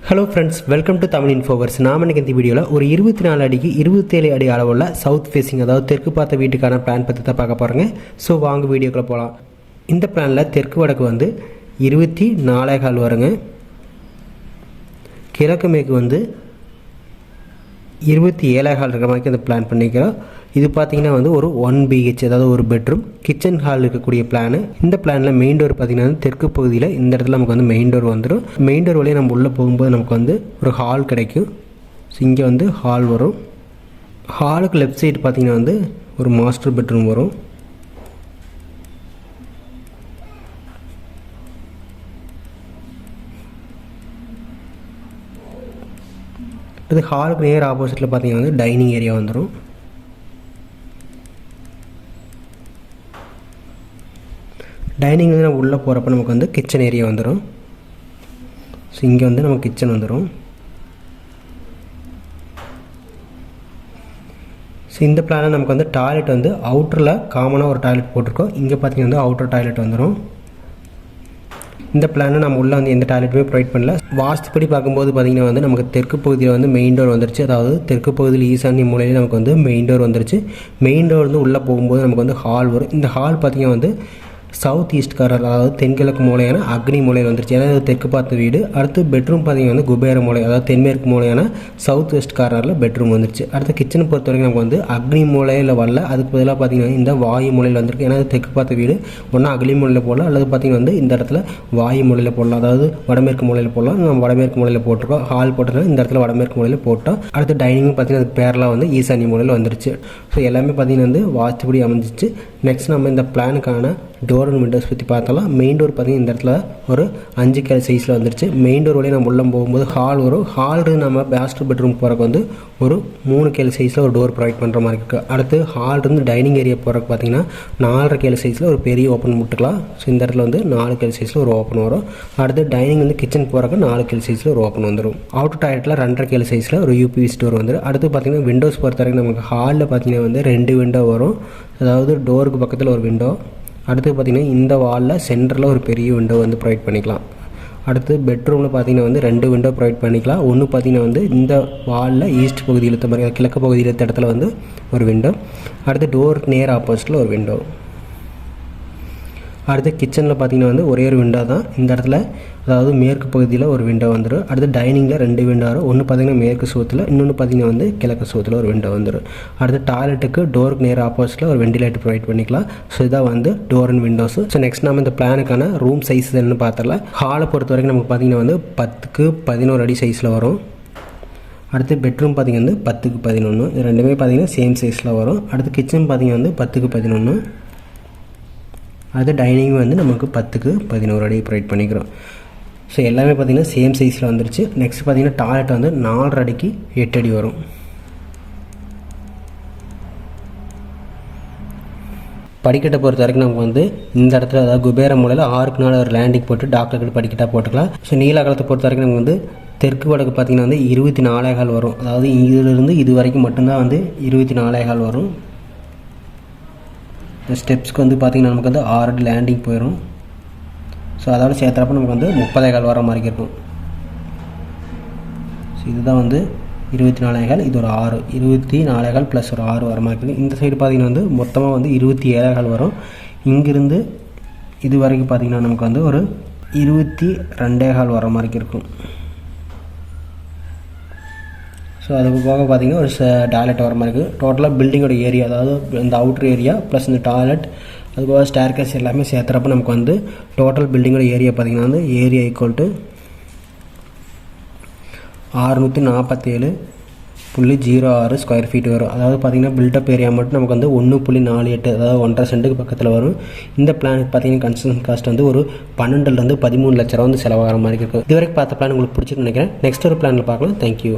Hello friends, welcome to Tamil இன்ஃபோவர்ஸ். நாம் இன்னைக்கு இந்த வீடியோவில் ஒரு 24 அடிக்கு 27 அடி அளவுள்ள சவுத் ஃபேஸிங், அதாவது தெற்கு பார்த்த வீட்டுக்கான பிளான் பற்றி தான் பார்க்க போகிறேங்க. ஸோ வாங்க வீடியோக்குள்ளே போகலாம். இந்த பிளானில் தெற்கு வடக்கு வந்து 24.25 வருங்க. கிழக்கு மேற்கு வந்து 27.25 இருக்கிற மாதிரி இந்த பிளான் பண்ணிக்கிறோம். இது பார்த்திங்கன்னா வந்து ஒரு 1 BH, அதாவது ஒரு பெட்ரூம் கிச்சன் ஹால் இருக்கக்கூடிய பிளானு. இந்த பிளானில் மெயின் டோர் பார்த்திங்கன்னா தெற்கு பகுதியில் இந்த இடத்துல நமக்கு வந்து மெயின் டோர் வந்துடும். மெயின் டோர் வழியாக நம்ம உள்ளே போகும்போது நமக்கு வந்து ஒரு ஹால் கிடைக்கும். ஸோ இங்கே வந்து ஹால் வரும். ஹாலுக்கு லெஃப்ட் சைடு பார்த்திங்கன்னா வந்து ஒரு மாஸ்டர் பெட்ரூம் வரும். இது ஹாலுக்கு நேர் ஆப்போசிட்டில் பார்த்திங்கன்னா வந்து டைனிங் ஏரியா வந்துடும். டைனிங் வந்து நம்ம உள்ளே போகிறப்ப நமக்கு வந்து கிச்சன் ஏரியா வந்துடும். ஸோ இங்கே வந்து நமக்கு கிச்சன் வந்துடும். ஸோ இந்த பிளானில் நமக்கு வந்து டாய்லெட் வந்து அவுட்டரில் காமனாக ஒரு டாய்லெட் போட்டிருக்கோம். இங்கே பார்த்திங்கன்னா வந்து அவுட்டர் டாய்லெட் வந்துடும். இந்த பிளானில் நம்ம உள்ளே வந்து எந்த டாய்லெட்டுமே ப்ரொவைட் பண்ணல. வாஸ்துப்படி பார்க்கும்போது பார்த்திங்கன்னா வந்து நமக்கு தெற்கு பகுதியில் வந்து மெயின் டோர் வந்துருச்சு. அதாவது தெற்கு பகுதியில் ஈசானிய மூலையில் நமக்கு வந்து மெயின் டோர் வந்துருச்சு. மெயின் டோர் வந்து உள்ளே போகும்போது நமக்கு வந்து ஹால் வரும். இந்த ஹால் பார்த்திங்கன்னா வந்து சவுத் ஈஸ்ட் கார்னர், அதாவது தென்கிழக்கு மூலையான அக்னி மூலையில் வந்துருச்சு. ஏன்னா தெற்கு பார்த்த வீடு. அடுத்து பெட்ரூம் பார்த்திங்கன்னா வந்து குபேர மூலை, அதாவது தென்மேற்கு மூலையான சவுத் வெஸ்ட் கார்னரில் பெட்ரூம் வந்துருச்சு. அடுத்து கிச்சனை பொறுத்த வரைக்கும் நமக்கு வந்து அக்னி மூலையில் வரல, அதுக்கு பதிலாக பார்த்திங்கன்னா இந்த வாயு மூலையில் வந்துருக்கு. ஏன்னா தெற்கு பார்த்த வீடு ஒன்றா அக்னி மூலையில் போடலாம், அல்லது பார்த்திங்கன்னா வந்து இந்த இடத்துல வாயு மூலையில் போடலாம், அதாவது வடமேற்கு மூலையில் போடலாம். நம்ம வடமேற்கு மூலையில் போட்டிருக்கோம். ஹால் போட்டதுனால இந்த இடத்துல வடமேற்கு மூலையில் போட்டோம். அடுத்து டைனிங் பார்த்திங்கன்னா அது பேரெலாம் வந்து ஈசானி மூலையில் வந்துருச்சு. ஸோ எல்லாமே பார்த்திங்கன்னா வந்து வாஸ்துப்படி அமைஞ்சிச்சு. நெக்ஸ்ட் நம்ம இந்த பிளானுக்கான டோர் அண்ட் விண்டோஸ் பற்றி பார்த்தலாம். மெயின் டோர் பார்த்திங்கன்னா இந்த இடத்துல ஒரு 5 கேல் சைஸில் வந்துருச்சு. மெயின் டோர் வழியாக நம்ம உள்ளே போகும்போது ஹால் வரும். ஹால் நம்ம மாஸ்டர் பெட்ரூம் போகிறக்கு வந்து ஒரு 3 கேல் சைஸில் ஒரு டோர் ப்ரொவைட் பண்ணுற மாதிரி இருக்குது. அடுத்து ஹால் இருந்து டைனிங் ஏரியா போகிறக்கு பார்த்திங்கன்னா 4.5 கேல் சைஸில் ஒரு பெரிய ஓப்பன் விட்டுக்கலாம். ஸோ இந்த இடத்துல வந்து 4 கேல் சைஸில் ஒரு ஓப்பன் வரும். அடுத்து டைனிங் வந்து கிச்சன் போகிறக்கு 4 கேல் சைஸில் ஒரு ஓப்பன் வந்துடும். அவுட்டர் டாய்லெட்டில் 2.5 கேல் சைஸில் ஒரு UPVC டோர் வந்துடும். அடுத்து பார்த்திங்கன்னா விண்டோஸ் பொறுத்த வரைக்கும் நமக்கு ஹாலில் பார்த்திங்கன்னா வந்து 2 விண்டோ வரும். அதாவது டோருக்கு பக்கத்தில் ஒரு விண்டோ. அடுத்து பார்த்திங்கன்னா இந்த வாலில் சென்டரில் ஒரு பெரிய விண்டோ வந்து ப்ரொவைட் பண்ணிக்கலாம். அடுத்து பெட்ரூமில் பார்த்திங்கன்னா வந்து 2 விண்டோ ப்ரொவைட் பண்ணிக்கலாம். ஒன்று பார்த்திங்கன்னா வந்து இந்த வாலில் ஈஸ்ட் பகுதியில் இருந்த மாதிரி கிழக்கு பகுதியில் இருந்த இடத்துல வந்து ஒரு விண்டோ. அடுத்து டோருக்கு நேர் ஆப்போசிட்டில் ஒரு விண்டோ. அடுத்து கிச்சனில் பார்த்திங்கன்னா வந்து ஒரே ஒரு விண்டோ தான் இந்த இடத்துல, அதாவது மேற்கு பகுதியில் ஒரு விண்டோ வந்துடும். அடுத்து டைனிங்கில் 2 விண்டோ வரும். ஒன்று பார்த்திங்கன்னா மேற்கு சுவத்தில், இன்னொன்று பார்த்திங்கன்னா வந்து கிழக்கு சுவத்தில் ஒரு விண்டோ வந்துடும். அடுத்து டாய்லெட்டுக்கு டோருக்கு நேர் ஆப்போசிட்டில் ஒரு வெண்டிலேட்டர் ப்ரொவைட் பண்ணிக்கலாம். ஸோ இதான் வந்து door and windows. So next நம்ம இந்த பிளானுக்கான ரூம் சைஸ் என்னன்னு பார்த்தரலாம். ஹாலை பொறுத்த வரைக்கும் நமக்கு பார்த்திங்கன்னா வந்து 10க்கு 11 அடி சைஸில் வரும். அடுத்து பெட்ரூம் பார்த்திங்கன்னா வந்து 10க்கு 11, இது ரெண்டுமே பார்த்திங்கன்னா சேம் சைஸில் வரும். அடுத்து கிச்சன் பார்த்திங்கன்னா வந்து 10க்கு 11. அது டைனிங் வந்து நமக்கு 10க்கு 11 அடி ப்ரொவைட் பண்ணிக்கிறோம். ஸோ எல்லாமே பார்த்திங்கன்னா சேம் சைஸில் வந்துருச்சு. நெக்ஸ்ட் பார்த்திங்கன்னா டாய்லெட் வந்து 4.5 அடிக்கு 8 அடி வரும். படிக்கட்டை பொறுத்த வரைக்கும் நமக்கு வந்து இந்த இடத்துல, அதாவது குபேர மூலையில் 6க்கு 4 ஒரு லேண்டிங் போட்டு டாக்டருக்கு படிக்கட்டாக போட்டுக்கலாம். ஸோ நீல அகலத்தை பொறுத்த வரைக்கும் நமக்கு வந்து தெற்கு வடக்கு பார்த்திங்கன்னா வந்து 24.25 வரும். அதாவது இதிலிருந்து இது வரைக்கும் மட்டும்தான் வந்து 24.25 வரும். இந்த ஸ்டெப்ஸ்க்கு வந்து பார்த்திங்கன்னா நமக்கு வந்து 6 அடி லேண்டிங் போயிடும். ஸோ அதோட சேர்த்துறப்ப நமக்கு வந்து 30.25 வர மாதிரி இருக்கும். ஸோ இதுதான் வந்து 24.25, இது ஒரு 6, 24.25 ப்ளஸ் ஒரு 6 வர மாதிரி இருக்குது. இந்த சைடு பார்த்திங்கன்னா வந்து மொத்தமாக வந்து 27.25 வரும். இங்கிருந்து இது வரைக்கும் பார்த்திங்கன்னா நமக்கு வந்து ஒரு 22.25 வர மாதிரி இருக்கும். ஸோ அதுக்கு போக பார்த்திங்கன்னா ஒரு டாய்லெட் வர மாதிரி இருக்குது. டோட்டலாக பில்டிங்கோட ஏரியா, அதாவது இந்த அவுட்ரு ஏரியா ப்ளஸ் இந்த டாய்லெட், அதுபோக ஸ்டேர்கேஸ் எல்லாமே சேர்த்துறப்ப நமக்கு வந்து டோட்டல் பில்டிங்கோட ஏரியா பார்த்திங்கன்னா வந்து area equal to 647.06 square feet வரும். அதாவது பார்த்திங்கன்னா பில்டப் ஏரியா மட்டும் நமக்கு வந்து 1.48, அதாவது 1.5 சென்ட்டுக்கு பக்கத்தில் வரும். இந்த பிளானுக்கு பார்த்திங்கன்னா கன்ஸ்ட்ரக்ஷன் காஸ்ட் வந்து ஒரு 12 to 13 லட்ச ரூபா வந்து செலவாகிற மாதிரி இருக்கும். இதுவரைக்கும் பார்த்த பிளான் உங்களுக்கு பிடிச்சிருக்குன்னு நினைக்கிறேன். நெக்ஸ்ட் ஒரு பிளானில் பார்க்கலாம். தேங்க்யூ.